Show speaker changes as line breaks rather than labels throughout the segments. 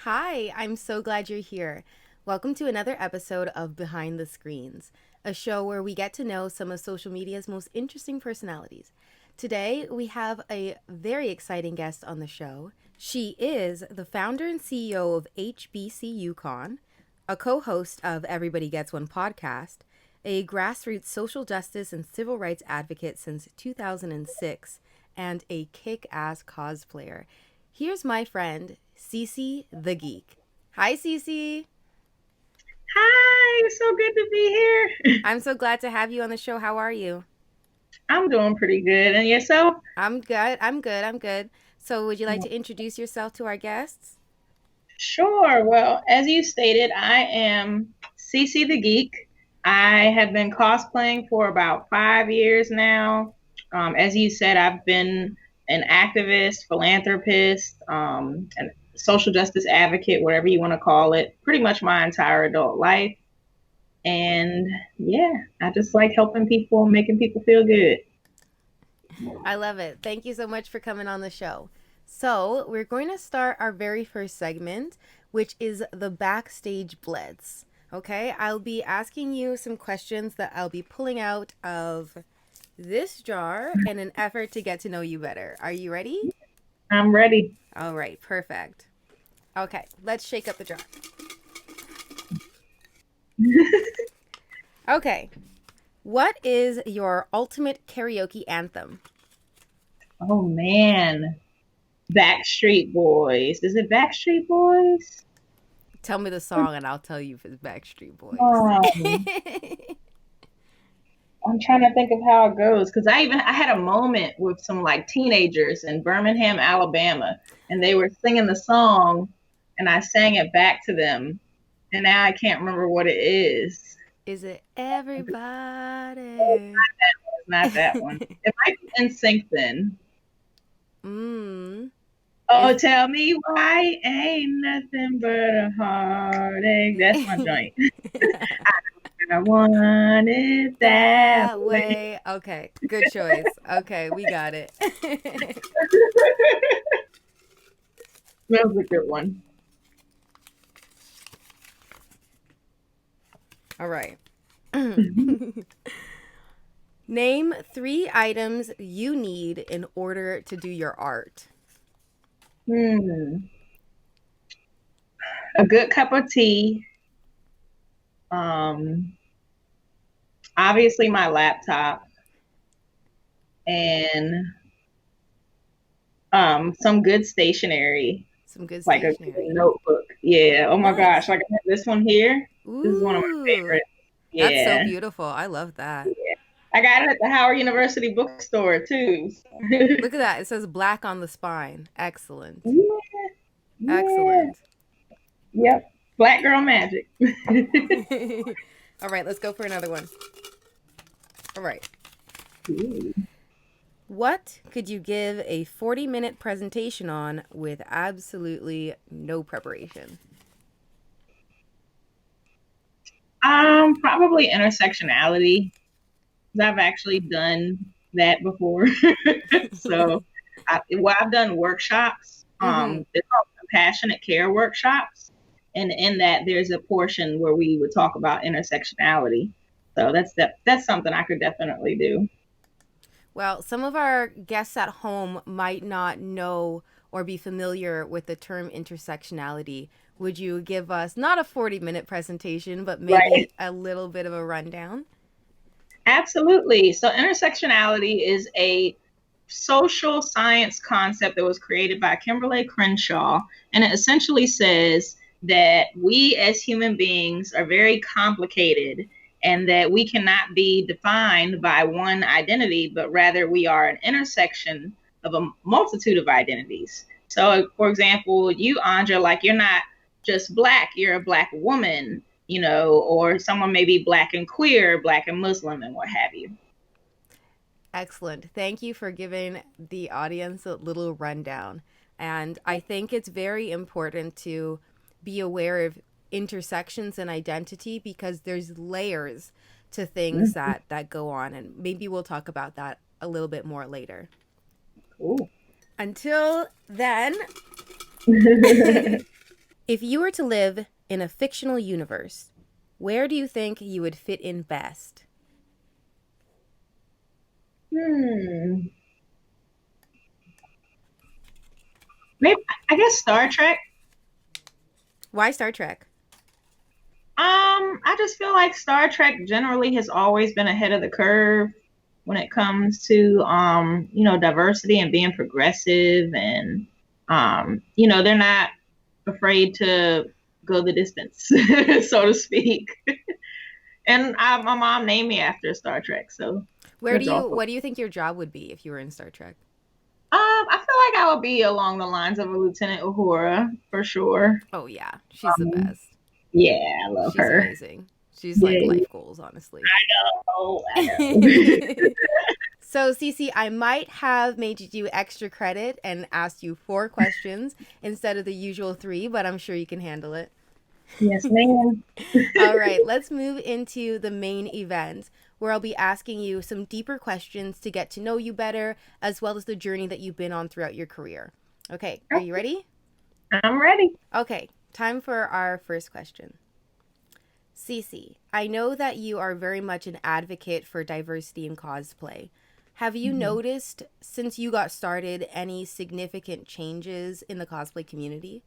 Hi, I'm so glad you're here. Welcome to another episode of Behind the Screens, a show where we get to know some of social media's most interesting personalities. Today, we have a very exciting guest on the show. She is the founder and CEO of HBC Yukon, a co host of Everybody Gets One podcast, a grassroots social justice and civil rights advocate since 2006, and a kick ass cosplayer. Here's my friend, Cece the Geek. Hi, Cece.
Hi, it's so good to be here.
I'm so glad to have you on the show. How are you?
I'm doing pretty good. And yourself?
I'm good. I'm good. So, would you like to introduce yourself to our guests?
Sure. Well, as you stated, I am Cece the Geek. I have been cosplaying for about 5 years now. As you said, I've been an activist, philanthropist, and social justice advocate, whatever you want to call it, pretty much my entire adult life. And yeah, I just like helping people, making people feel good.
I love it. Thank you so much for coming on the show. So, we're going to start our very first segment, which is the backstage blitz. Okay, I'll be asking you some questions that I'll be pulling out of this jar in an effort to get to know you better. Are you ready?
I'm ready.
All right, perfect. Okay, let's shake up the jar. Okay, what is your ultimate karaoke anthem?
Oh man. Backstreet Boys. Is it Backstreet Boys?
Tell me the song and I'll tell you if it's Backstreet Boys.
Um, I'm trying to think of how it goes because I had a moment with some like teenagers in Birmingham, Alabama, and they were singing the song, and I sang it back to them, and now I can't remember what it is.
Is it
Oh,
everybody?
it's not that one. It might be in sync then.
Mmm.
Oh,
Is
tell me why ain't nothing but a heartache. That's my joint. I want it that
that
way.
way? Okay, good choice. Okay, we got it.
That was a good one.
All right. Name three items you need in order to do your art.
Hmm. A good cup of tea. Um, Obviously my laptop and some good stationery,
Some good
like a good
stationery.
notebook. Yeah. Oh my gosh.
Nice.
Like I have this one here. This is one of my
Ooh,
favorites.
that's so
Yeah.
beautiful. I love that.
Yeah. I got it at the Howard University bookstore too.
Look at that. It says black on the spine. Excellent.
Yeah. Yeah.
Excellent.
Yep. Black girl magic.
All right, let's go for another one. All right.
Ooh.
What could you give a 40-minute presentation on with absolutely no preparation?
Probably intersectionality. 'Cause I've actually done that before. So, I've done workshops.
Mm-hmm.
They're called compassionate care workshops, and in that, there's a portion where we would talk about intersectionality. So that's something I could definitely do.
Well, some of our guests at home might not know or be familiar with the term intersectionality. Would you give us not a 40-minute presentation, but
Right.
maybe a little bit of a rundown?
Absolutely. So intersectionality is a social science concept that was created by Kimberly Crenshaw, and it essentially says that we as human beings are very complicated and that we cannot be defined by one identity, but rather we are an intersection of a multitude of identities. So, for example, you, Anja, like you're not just black, you're a black woman, or someone may be black and queer, black and Muslim, and what have you.
Excellent. Thank you for giving the audience a little rundown. And I think it's very important to be aware of intersections and identity because there's layers to things
Mm,
that go on, and maybe we'll talk about that a little bit more later.
cool.
Until then, If you were to live in a fictional universe, where do you think you would fit in best?
Hmm. Maybe I guess Star Trek.
Why Star Trek?
I just feel like Star Trek generally has always been ahead of the curve when it comes to diversity and being progressive, and they're not afraid to go the distance, so to speak. And my mom named me after Star Trek, so that's also.
What do you think your job would be if you were in Star Trek?
I feel like I would be along the lines of a Lieutenant Uhura for sure.
Oh yeah, she's the
Um,
best.
yeah, I love
She's
her.
amazing. She's like
Yeah,
life goals, honestly.
I know.
So, Cece, I might have made you do extra credit and asked you 4 questions instead of the usual 3, but I'm sure you can handle it.
Yes, ma'am.
All right, let's move into the main event where I'll be asking you some deeper questions to get to know you better, as well as the journey that you've been on throughout your career. Okay, are you ready?
I'm ready.
Okay, time for our first question. Cece, I know that you are very much an advocate for diversity in cosplay. Have you
Mhm.
noticed, since you got started, any significant changes in the cosplay community?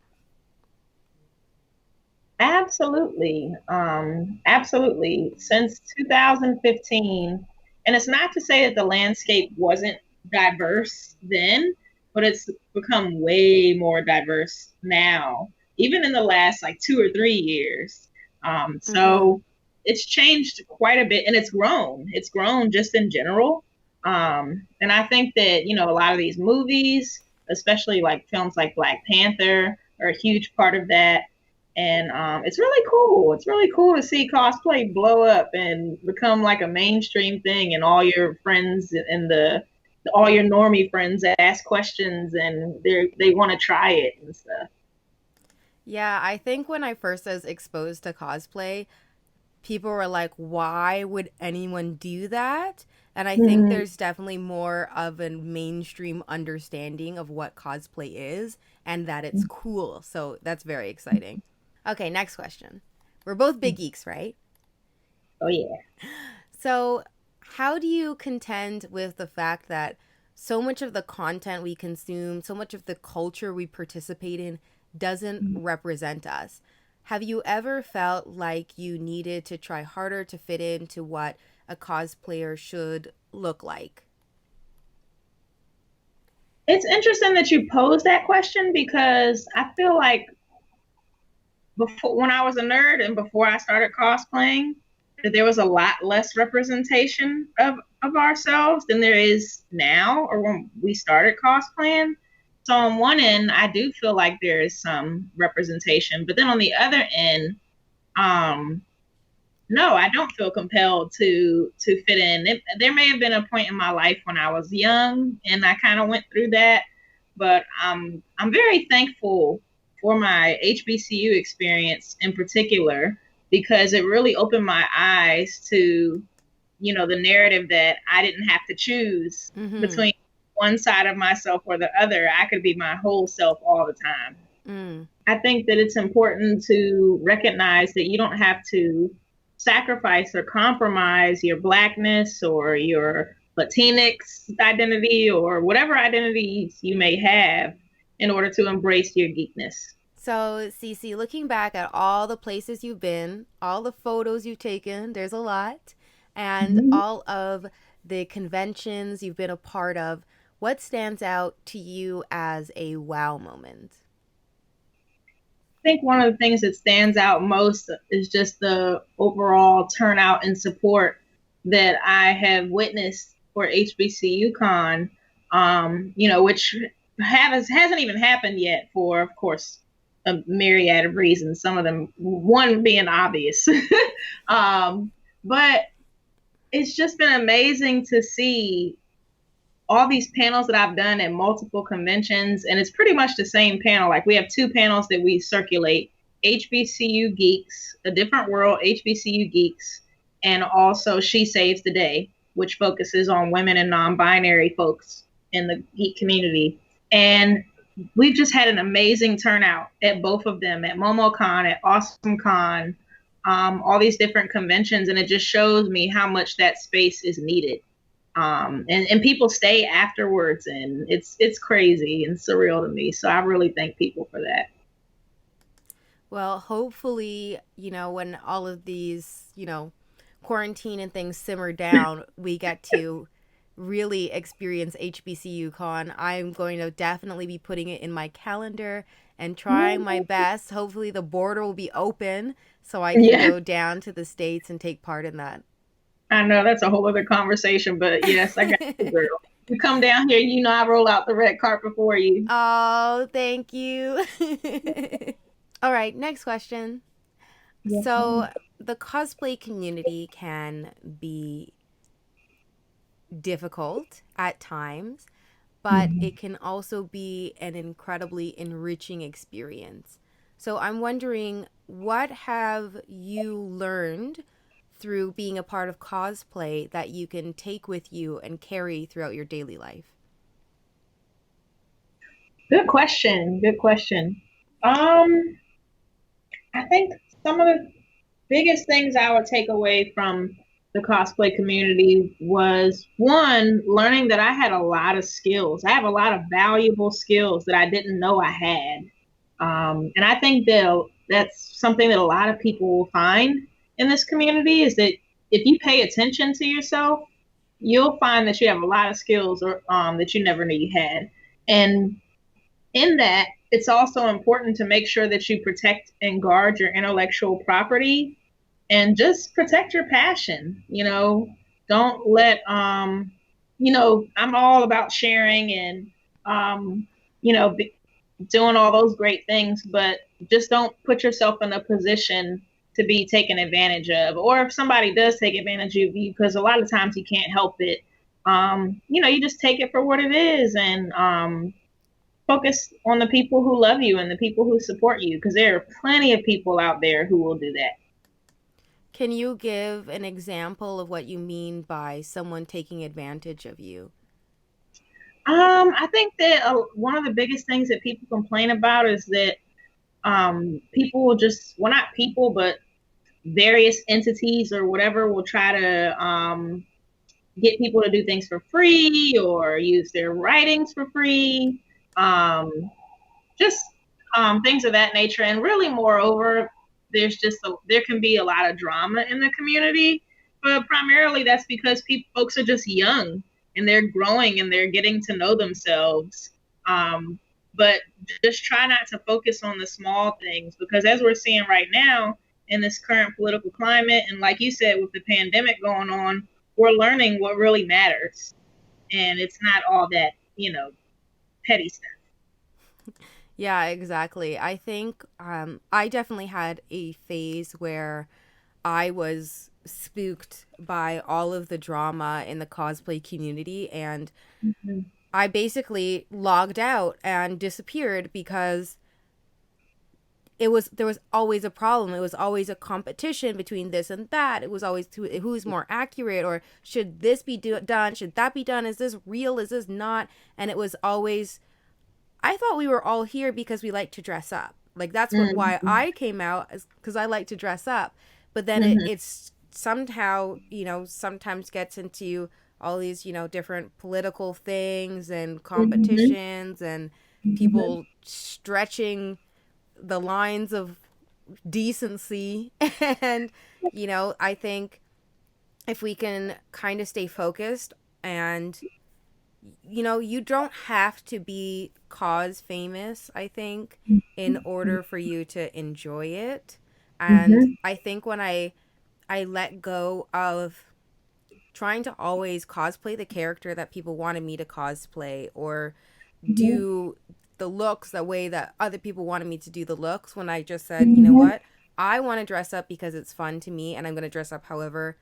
Absolutely. Absolutely. Since 2015, and it's not to say that the landscape wasn't diverse then, but it's become way more diverse now, even in the last like 2 or 3 years.
Mm-hmm.
So it's changed quite a bit, and it's grown. It's grown just in general. And I think that, a lot of these movies, especially like films like Black Panther, are a huge part of that, and it's really cool. It's really cool to see cosplay blow up and become like a mainstream thing, and all your friends and all your normie friends ask questions, and they want to try it and stuff.
Yeah, I think when I first was exposed to cosplay, people were like, why would anyone do that? And I think
Mhm.
there's definitely more of a mainstream understanding of what cosplay is and that it's cool. So that's very exciting. Okay, next question. We're both big geeks, right?
Oh yeah.
So, how do you contend with the fact that so much of the content we consume, so much of the culture we participate in doesn't represent us? Have you ever felt like you needed to try harder to fit into what a cosplayer should look like?
It's interesting that you pose that question, because I feel like before, when I was a nerd and before I started cosplaying, that there was a lot less representation of ourselves than there is now, or when we started cosplaying. So on one end, I do feel like there is some representation, but then on the other end, um, no, I don't feel compelled to fit in. There may have been a point in my life when I was young and I kind of went through that, but I'm very thankful for my HBCU experience in particular, because it really opened my eyes to, the narrative that I didn't have to choose
Mm-hmm.
between one side of myself or the other. I could be my whole self all the time.
Mm.
I think that it's important to recognize that you don't have to sacrifice or compromise your blackness or your Latinx identity or whatever identities you may have in order to embrace your geekness.
So, Cece, looking back at all the places you've been, all the photos you've taken, there's a lot, and
Mhm.
all of the conventions you've been a part of, what stands out to you as a wow moment?
I think one of the things that stands out most is just the overall turnout and support that I have witnessed for HBCU Con, which hasn't even happened yet for, of course, a myriad of reasons. Some of them, one being obvious, um, but it's just been amazing to see all these panels that I've done at multiple conventions, and it's pretty much the same panel. Like, we have 2 panels that we circulate: HBCU Geeks, A Different World, HBCU Geeks, and also She Saves the Day, which focuses on women and non binary folks in the geek community. And we've just had an amazing turnout at both of them, at MomoCon, at AwesomeCon, all these different conventions, and it just shows me how much that space is needed. And people stay afterwards, and it's crazy and surreal to me. So I really thank people for that.
Well, hopefully, when all of these, quarantine and things simmer down, we get to really experience HBCU Con. I'm going to definitely be putting it in my calendar and trying my best. Hopefully, the border will be open so I can
Yeah,
go down to the States and take part in that.
I know that's a whole other conversation, but yes, I got you, girl. You come down here, I roll out the red carpet for you.
Oh, thank you. All right, next question.
Yes,
So,
ma'am.
the cosplay community can be difficult at times, but
Mhm.
it can also be an incredibly enriching experience. So I'm wondering, what have you learned through being a part of cosplay that you can take with you and carry throughout your daily life?
Good question. Good question. Um, I think some of the biggest things I would take away from the cosplay community was one, learning that I had a lot of skills. I have a lot of valuable skills that I didn't know I had. And I think that that's something that a lot of people will find in this community is that if you pay attention to yourself, you'll find that you have a lot of skills or that you never knew you had. And in that, it's also important to make sure that you protect and guard your intellectual property and just protect your passion. Don't let I'm all about sharing and you know, doing all those great things, but just don't put yourself in a position to be taken advantage of. Or if somebody does take advantage of you, because a lot of times you can't help it, you just take it for what it is and focus on the people who love you and the people who support you, because there are plenty of people out there who will do that.
Can you give an example of what you mean by someone taking advantage of you?
I think that one of the biggest things that people complain about is that people will just, well, not people, but various entities or whatever will try to get people to do things for free or use their writings for free. Just things of that nature. And really, moreover, there can be a lot of drama in the community, but primarily that's because folks are just young and they're growing and they're getting to know themselves. But just try not to focus on the small things, because as we're seeing right now in this current political climate, and like you said, with the pandemic going on, we're learning what really matters, and it's not all that petty stuff.
Yeah, exactly. I think I definitely had a phase where I was spooked by all of the drama in the cosplay community, and
Mm-hmm.
I basically logged out and disappeared because there was always a problem. It was always a competition between this and that. It was always who's more accurate, or should this be done? Should that be done? Is this real? Is this not? And it was always, I thought we were all here because we like to dress up. Like that's why
Mm-hmm.
I came out, because I like to dress up. But then
Mm-hmm.
it's somehow, sometimes gets into all these, different political things and
Mm-hmm.
competitions and
Mm-hmm.
people stretching the lines of decency. And, I think if we can kind of stay focused and you don't have to be cause famous, I think, in order for you to enjoy it. And
Mm-hmm.
I think when I let go of trying to always cosplay the character that people wanted me to cosplay, or
Mm-hmm.
do the looks the way that other people wanted me to do the looks, when I just said, you know
Mm-hmm.
what? I want to dress up because it's fun to me, and I'm going to dress up however,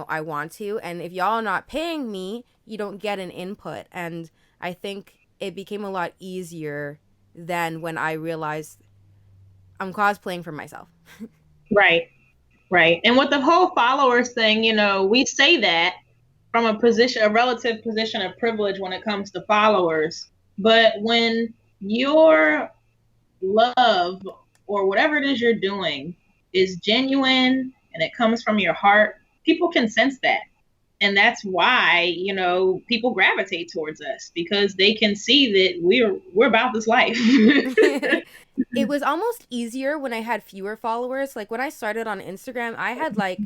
I want to. And if y'all are not paying me, you don't get an input. And I think it became a lot easier than when I realized I'm cosplaying for myself.
Right. Right. And with the whole followers thing, we say that from a relative position of privilege when it comes to followers. But when your love or whatever it is you're doing is genuine and it comes from your heart, people can sense that. And that's why, people gravitate towards us because they can see that we're about this life.
It was almost easier when I had fewer followers. Like when I started on Instagram, I had like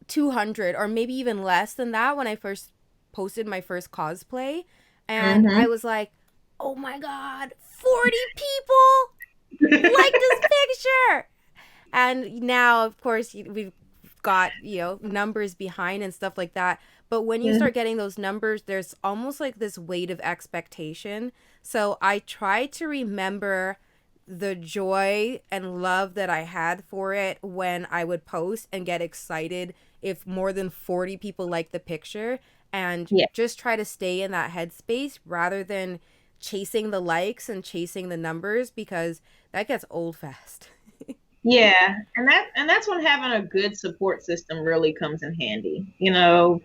200 or maybe even less than that when I first posted my first cosplay. And I
Mm-hmm.
was like, oh my God, 40 people like this picture. And now, of course, we've got, numbers behind and stuff like that. But when you start getting those numbers, there's almost like this weight of expectation. So I try to remember the joy and love that I had for it when I would post and get excited if more than 40 people like the picture, and
Yeah.
just try to stay in that headspace rather than chasing the likes and chasing the numbers, because that gets old fast.
Yeah, and that's when having a good support system really comes in handy.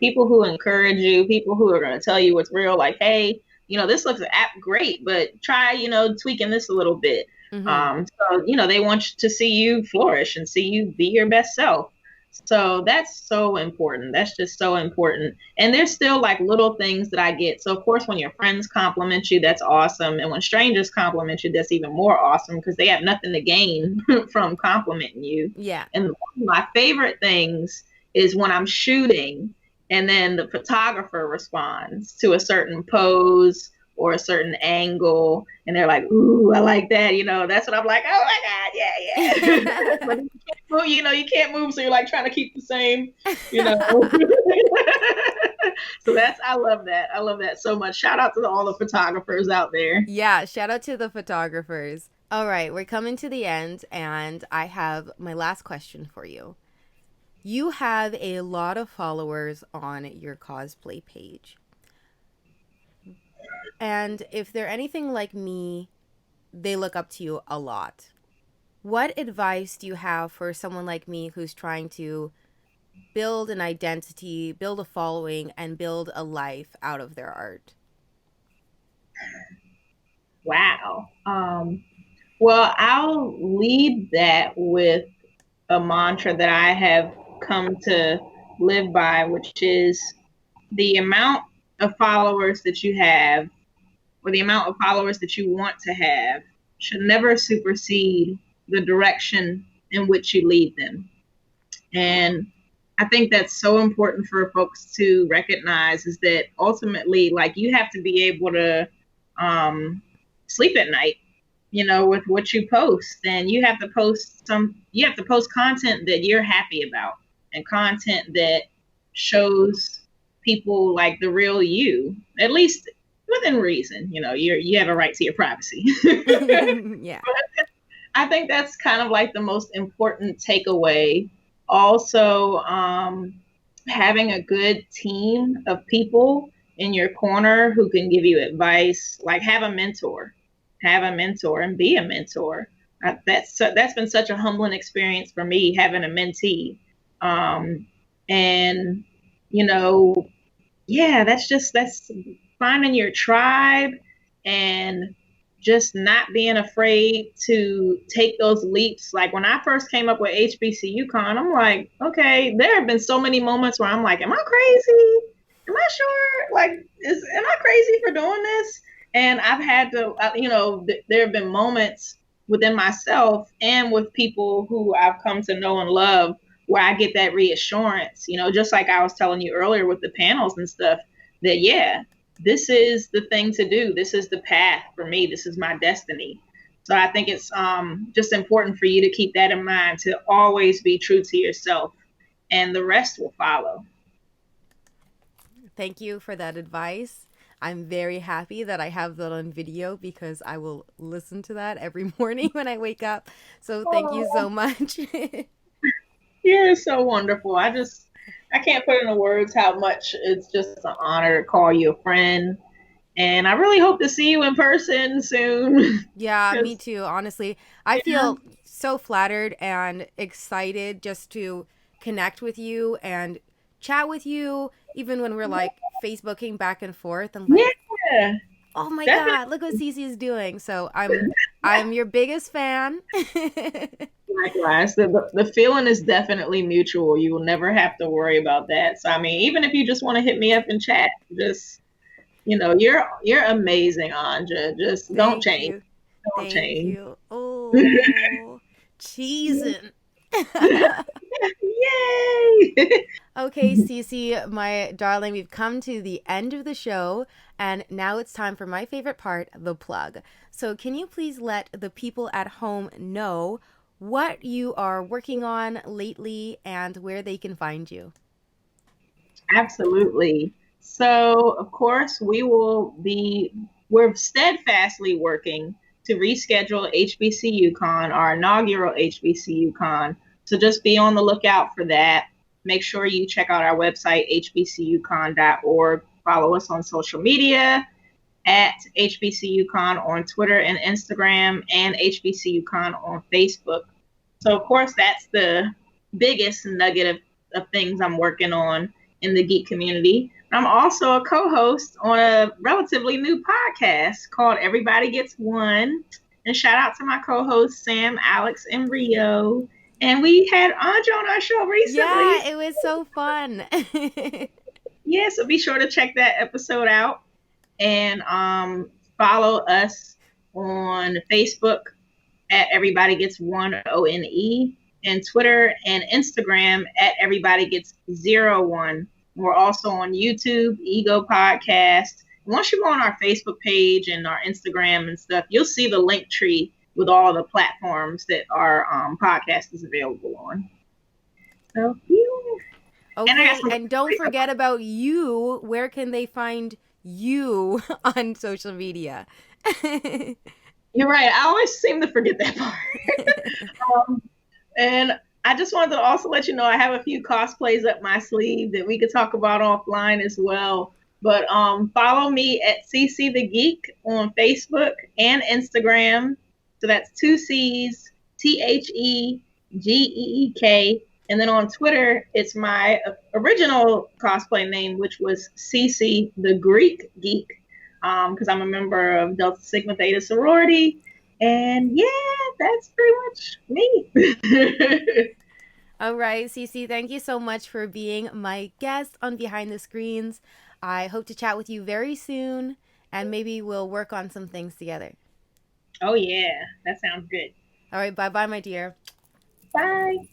People who encourage you, people who are going to tell you what's real, like, hey, this looks great, but try, tweaking this a little bit.
Mm-hmm.
So, they want to see you flourish and see you be your best self. So that's so important. That's just so important. And there's still like little things that I get. So of course, when your friends compliment you, that's awesome. And when strangers compliment you, that's even more awesome because they have nothing to gain from complimenting you.
Yeah.
And one of my favorite things is when I'm shooting and then the photographer responds to a certain pose or a certain angle and they're like, ooh, I like that. That's what I'm like, oh my God, yeah, yeah. But you can't move, so you're like trying to keep the same, you know. So I love that. I love that so much. Shout out to all the photographers out there.
Yeah, shout out to the photographers. All right, we're coming to the end, and I have my last question for you. You have a lot of followers on your cosplay page. And if they're anything like me, they look up to you a lot. What advice do you have for someone like me who's trying to build an identity, build a following, and build a life out of their art?
Wow. Well, I'll lead that with a mantra that I have come to live by, which is the amount of followers that you have or the amount of followers that you want to have should never supersede the direction in which you lead them. And I think that's so important for folks to recognize is that ultimately, like, you have to be able to sleep at night, with what you post. And you have to post content that you're happy about and content that shows people like the real you, at least within reason. You have a right to your privacy.
Yeah.
I think that's kind of like the most important takeaway. Also, having a good team of people in your corner who can give you advice, like have a mentor and be a mentor. That's been such a humbling experience for me having a mentee. And you know, yeah, that's finding your tribe and just not being afraid to take those leaps. Like when I first came up with HBCUCon, I'm like, okay, there have been so many moments where I'm like, am I crazy? Am I sure? Like, am I crazy for doing this? And I've had to, there have been moments within myself and with people who I've come to know and love where I get that reassurance, just like I was telling you earlier with the panels and stuff, that yeah, this is the thing to do. This is the path for me. This is my destiny. So I think it's just important for you to keep that in mind, to always be true to yourself, and the rest will follow.
Thank you for that advice. I'm very happy that I have that on video because I will listen to that every morning when I wake up. So thank you
Oh,
so much.
you're so wonderful. I can't put into words how much it's just an honor to call you a friend. And I really hope to see you in person soon.
Yeah, me
'Cause,
too. Honestly, I
yeah,
feel so flattered and excited just to connect with you and chat with you, even when we're like Facebooking back and forth. I'm like,
yeah.
Oh my
Definitely.
God, look what Cece is doing. So I'm your biggest fan.
Likewise, the feeling is definitely mutual. You will never have to worry about that. So I mean, even if you just want to hit me up and chat, just you're amazing, Anja. Just don't
Thank
change.
you.
Don't
Thank
change.
you. Oh, cheesing.
Yay!
Okay, Cece, my darling, we've come to the end of the show, and now it's time for my favorite part, the plug. So, can you please let the people at home know what you are working on lately and where they can find you?
Absolutely. So, of course, we're steadfastly working to reschedule HBCUCon, our inaugural HBCUCon. So just be on the lookout for that. Make sure you check out our website, hbcucon.org. Follow us on social media at HBCUCon on Twitter and Instagram, and HBCUCon on Facebook. So, of course, that's the biggest nugget of things I'm working on in the geek community. I'm also a co host on a relatively new podcast called Everybody Gets One. And shout out to my co hosts, Sam, Alex, and Rio. And we had Anja on our show recently.
Yeah, it was so fun.
Yeah, so be sure to check that episode out and follow us on Facebook at Everybody Gets One ONE, and Twitter and Instagram at Everybody Gets 01. We're also on YouTube, Ego Podcast. Once you go on our Facebook page and our Instagram and stuff, you'll see the link tree with all of the platforms that our podcast is available on. So, yeah. And I got
Okay,
some.
and don't forget about you. Where can they find you on social media?
You're right. I always seem to forget that part. And I just wanted to also let you know I have a few cosplays up my sleeve that we could talk about offline as well. But follow me at CC the Geek on Facebook and Instagram. So that's two C's, TheGeek. And then on Twitter, it's my original cosplay name, which was CC the Greek Geek, because I'm a member of Delta Sigma Theta sorority. And yeah, that's pretty much me.
All right, Cece, thank you so much for being my guest on Behind the Screens. I hope to chat with you very soon, and maybe we'll work on some things together.
Oh, yeah, that sounds good.
All right, bye bye, my dear.
Bye.